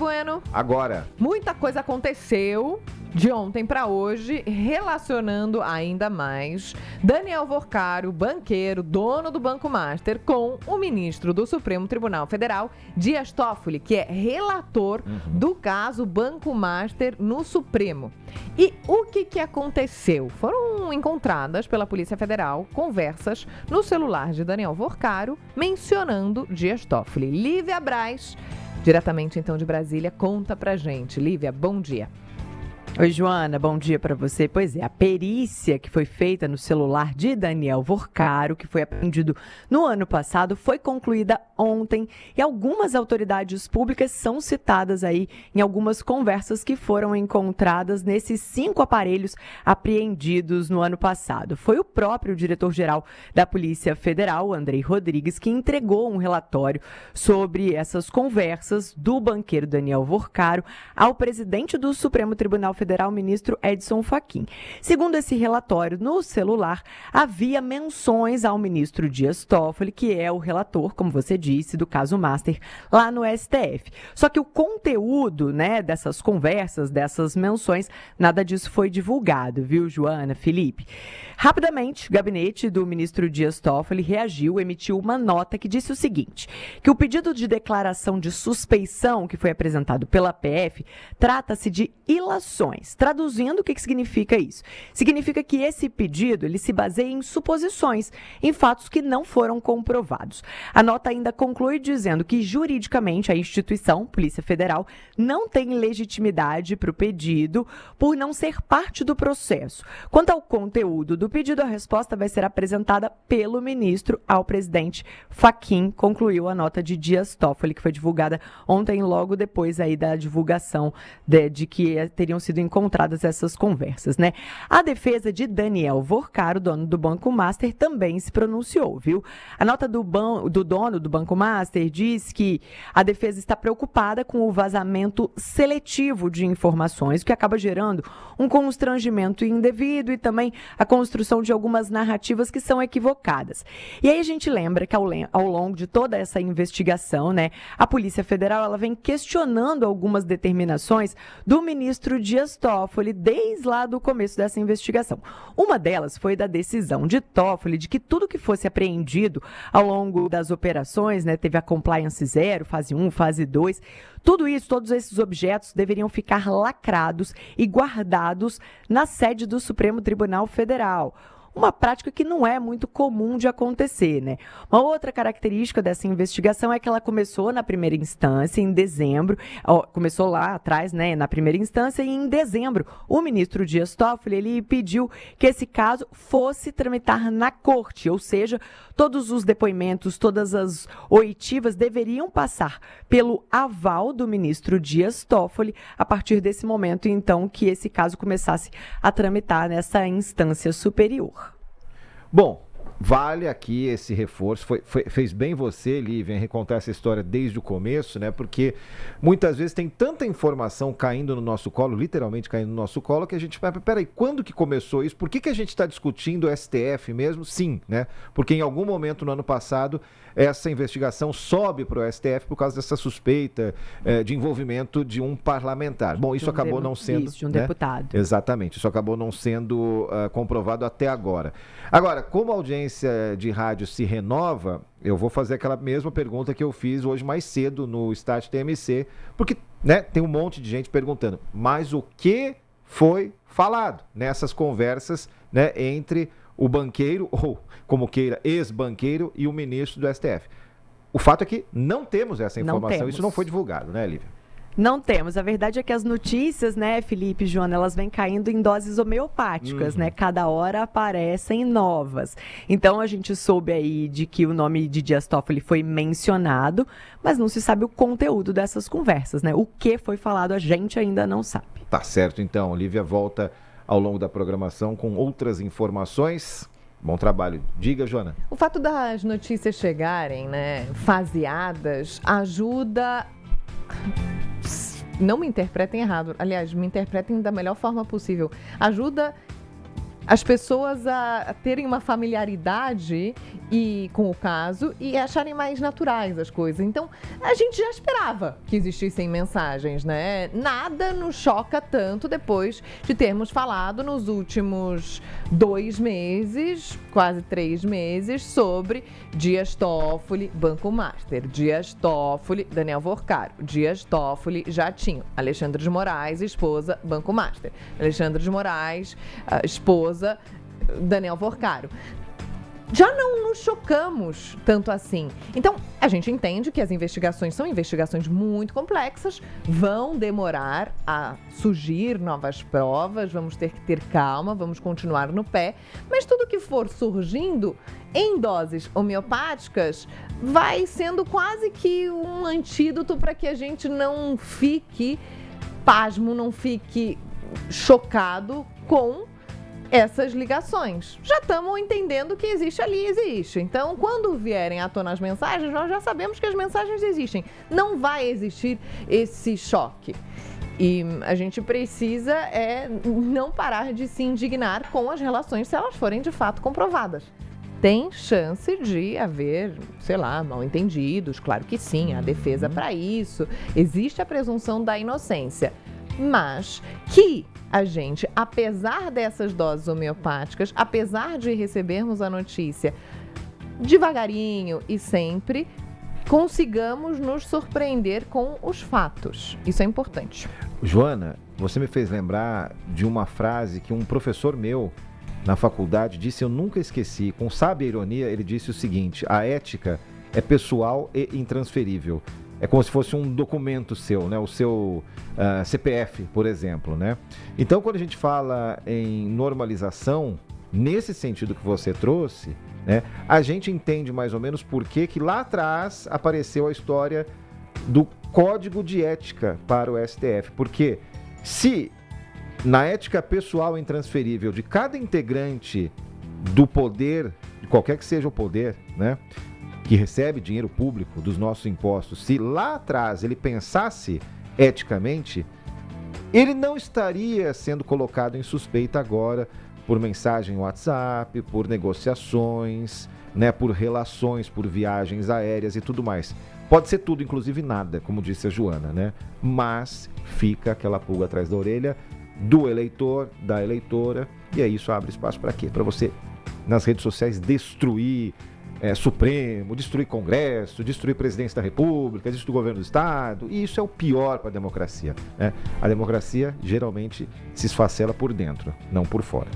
Bueno. Agora. Muita coisa aconteceu de ontem para hoje, relacionando ainda mais Daniel Vorcaro, banqueiro, dono do Banco Master, com o ministro do Supremo Tribunal Federal, Dias Toffoli, que é relator do caso Banco Master no Supremo. E o que aconteceu? Foram encontradas pela Polícia Federal conversas no celular de Daniel Vorcaro mencionando Dias Toffoli. Lívia Braz, diretamente então de Brasília, conta pra gente. Lívia, bom dia. Oi, Joana, bom dia para você. Pois é, a perícia que foi feita no celular de Daniel Vorcaro, que foi apreendido no ano passado, foi concluída ontem e algumas autoridades públicas são citadas aí em algumas conversas que foram encontradas nesses 5 aparelhos apreendidos no ano passado. Foi o próprio diretor-geral da Polícia Federal, Andrei Rodrigues, que entregou um relatório sobre essas conversas do banqueiro Daniel Vorcaro ao presidente do Supremo Tribunal Federal, ministro Edson Fachin. Segundo esse relatório, no celular havia menções ao ministro Dias Toffoli, que é o relator, como você disse, do caso Master, lá no STF. Só que o conteúdo, dessas conversas, dessas menções, nada disso foi divulgado, viu, Joana, Felipe? Rapidamente, o gabinete do ministro Dias Toffoli reagiu, emitiu uma nota que disse o seguinte, que o pedido de declaração de suspeição que foi apresentado pela PF trata-se de ilações. Traduzindo, o que significa isso? Significa que esse pedido ele se baseia em suposições, em fatos que não foram comprovados. A nota ainda conclui dizendo que, juridicamente, a instituição, Polícia Federal, não tem legitimidade para o pedido por não ser parte do processo. Quanto ao conteúdo do pedido, a resposta vai ser apresentada pelo ministro ao presidente Fachin, concluiu a nota de Dias Toffoli, que foi divulgada ontem, logo depois aí da divulgação de que teriam sido encontradas essas conversas, A defesa de Daniel Vorcaro, dono do Banco Master, também se pronunciou, viu? A nota do dono do Banco Master diz que a defesa está preocupada com o vazamento seletivo de informações, que acaba gerando um constrangimento indevido e também a construção de algumas narrativas que são equivocadas. E aí a gente lembra que ao longo de toda essa investigação, a Polícia Federal ela vem questionando algumas determinações do ministro Dias Toffoli desde lá do começo dessa investigação. Uma delas foi da decisão de Toffoli de que tudo que fosse apreendido ao longo das operações, teve a Compliance 0, fase 1, fase 2, tudo isso, todos esses objetos deveriam ficar lacrados e guardados na sede do Supremo Tribunal Federal. Uma prática que não é muito comum de acontecer, Uma outra característica dessa investigação é que ela começou na primeira instância, em dezembro, começou lá atrás, na primeira instância, e em dezembro, o ministro Dias Toffoli, ele pediu que esse caso fosse tramitar na corte, ou seja, todos os depoimentos, todas as oitivas deveriam passar pelo aval do ministro Dias Toffoli, a partir desse momento, então, que esse caso começasse a tramitar nessa instância superior. Bom, vale aqui esse reforço, fez bem você, Lívia, em recontar essa história desde o começo, porque muitas vezes tem tanta informação caindo no nosso colo, literalmente caindo no nosso colo, que a gente fala, peraí, quando que começou isso? Por que a gente está discutindo o STF mesmo? Sim, porque em algum momento no ano passado essa investigação sobe para o STF por causa dessa suspeita de envolvimento de um parlamentar. Bom, isso acabou não sendo... Isso, de um deputado. Exatamente, isso acabou não sendo comprovado até agora. Agora, como a audiência de rádio se renova, eu vou fazer aquela mesma pergunta que eu fiz hoje mais cedo no Start TMC, porque tem um monte de gente perguntando, mas o que foi falado nessas conversas entre o banqueiro, ou como queira, ex-banqueiro e o ministro do STF? O fato é que não temos essa informação, isso não foi divulgado, Lívia? Não temos. A verdade é que as notícias, Felipe e Joana, elas vêm caindo em doses homeopáticas, Cada hora aparecem novas. Então, a gente soube aí de que o nome de Dias Toffoli foi mencionado, mas não se sabe o conteúdo dessas conversas, O que foi falado, a gente ainda não sabe. Tá certo, então. Lívia volta ao longo da programação com outras informações. Bom trabalho. Diga, Joana. O fato das notícias chegarem, faseadas, ajuda... Não me interpretem errado, aliás, me interpretem da melhor forma possível. Ajuda as pessoas a terem uma familiaridade com o caso e acharem mais naturais as coisas. Então, a gente já esperava que existissem mensagens, né? Nada nos choca tanto depois de termos falado nos últimos 2 meses, quase 3 meses, sobre Dias Toffoli, Banco Master, Dias Toffoli, Daniel Worcaro, Dias Toffoli, Jatinho, Alexandre de Moraes, esposa, Banco Master, Alexandre de Moraes, esposa, Daniel Worcaro. Já não nos chocamos tanto assim. Então, a gente entende que as investigações são investigações muito complexas, vão demorar a surgir novas provas, vamos ter que ter calma, vamos continuar no pé, mas tudo que for surgindo em doses homeopáticas vai sendo quase que um antídoto para que a gente não fique pasmo, não fique chocado com essas ligações. Já estamos entendendo que existe ali, existe. Então, quando vierem à tona as mensagens, nós já sabemos que as mensagens existem. Não vai existir esse choque. E a gente precisa não parar de se indignar com as relações se elas forem de fato comprovadas. Tem chance de haver, sei lá, mal-entendidos, claro que sim, há defesa para isso. Existe a presunção da inocência. Mas que a gente, apesar dessas doses homeopáticas, apesar de recebermos a notícia devagarinho e sempre, consigamos nos surpreender com os fatos. Isso é importante. Joana, você me fez lembrar de uma frase que um professor meu na faculdade disse, eu nunca esqueci, com sábia ironia, ele disse o seguinte: a ética é pessoal e intransferível. É como se fosse um documento seu, né? O seu CPF, por exemplo, né? Então, quando a gente fala em normalização, nesse sentido que você trouxe, né, a gente entende mais ou menos por que lá atrás apareceu a história do Código de Ética para o STF. Porque se na ética pessoal intransferível de cada integrante do poder, de qualquer que seja o poder, né, que recebe dinheiro público dos nossos impostos, se lá atrás ele pensasse eticamente, ele não estaria sendo colocado em suspeita agora por mensagem WhatsApp, por negociações, né, por relações, por viagens aéreas e tudo mais. Pode ser tudo, inclusive nada, como disse a Joana, né? Mas fica aquela pulga atrás da orelha do eleitor, da eleitora, e aí isso abre espaço para quê? Para você, nas redes sociais, destruir Supremo, destruir Congresso, destruir Presidência da República, destruir o governo do Estado, e isso é o pior para a democracia, né? A democracia geralmente se esfacela por dentro, não por fora.